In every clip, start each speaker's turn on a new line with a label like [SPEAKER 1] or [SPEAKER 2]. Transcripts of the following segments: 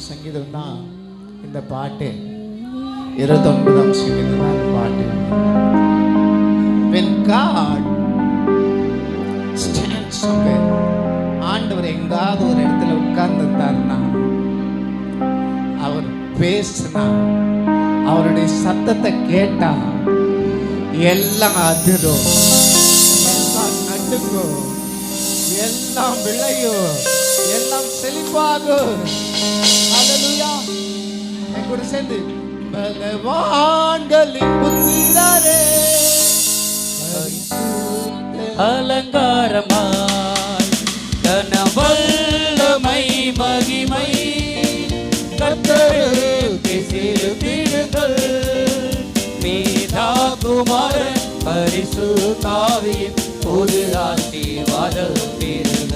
[SPEAKER 1] சங்கீதம் தான் இந்த பாட்டு. 29ஆம் சங்கீதம் தான் இந்த பாட்டு. When God stands somewhere, ஆண்டவர் எங்காவது ஒரு இடத்துல உட்கார்ந்துட்டார்னா, அவர் பேசினா, அவருடைய சத்தத்தை கேட்டா எல்லாம் அதிரும், எல்லாம் நடுங்கும், எல்லாம் விளையும், எல்லாம் செழிப்பாகும். ஹல்லேலூயா. என் கூட சேர்ந்து பகவான்களின் புத்திரரே
[SPEAKER 2] அலங்காரமாய் கனவல்லமை மகிமை கர்த்தருக்கு செலுத்திடுங்கள். பிதா குமாரன் பரிசுத்த ஆவியின் பொது ஆசீர்வாதம் பெறுக.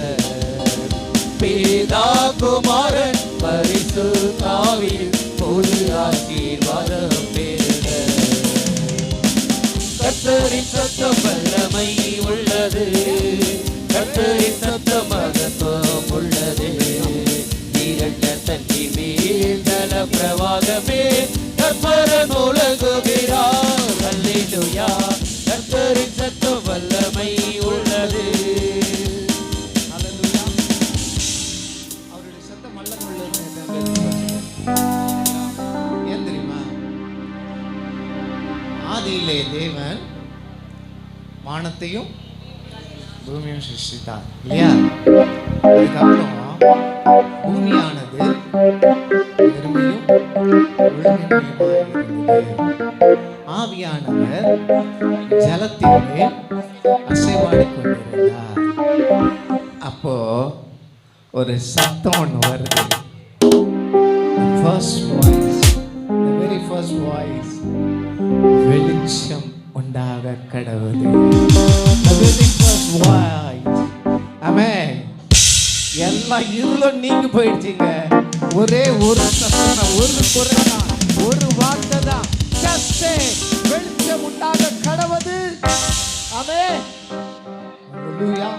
[SPEAKER 2] பிதா குமாரன் பரிசுத்த ஆவியின் பொது ஆசீர்வாதம் பெறுக. கர்த்தரின் சத்தம் வல்லமை உள்ளது, கர்த்தரின் சத்தம் மகத்துவம் உள்ளது. இரண்ட தண்ணி மேல் நல பிரவாகமே கர்த்தர் முழங்குகிறார். அல்லேலூயா. கர்த்தரின் சத்தம் வல்லமை உள்ளது.
[SPEAKER 1] அவருடைய சத்தம் வல்லமை உள்ளது. ஏன் தெரியுமா? ஆதியிலே தேவன் வானத்தையும் பூமியும் சிருஷ்டித்தார் இல்லையா? அதுக்கப்புறம் பூமியானது வெறுமையும் ஒழுங்கின்மையுமாய் இருந்தது. ஆவியானவர் ஜலத்தின் மேல் அசைவாடிக் கொண்டிருந்தார். அப்போ ஒரு சத்தம் ஒன்று வருது. First voice, the very first voice, வெளிச்சம் உண்டாக கடவுது. The very first voice, amen. எல்லாம் இருளும் நீங்கி போயிடுச்சுங்க. ஒரே ஒரு சத்தம் தான், ஒரு குரல் தான், ஒரு வார்த்தை தான். Just say, வெளிச்சம் உண்டாக கடவுது. ஆமென். Hallelujah.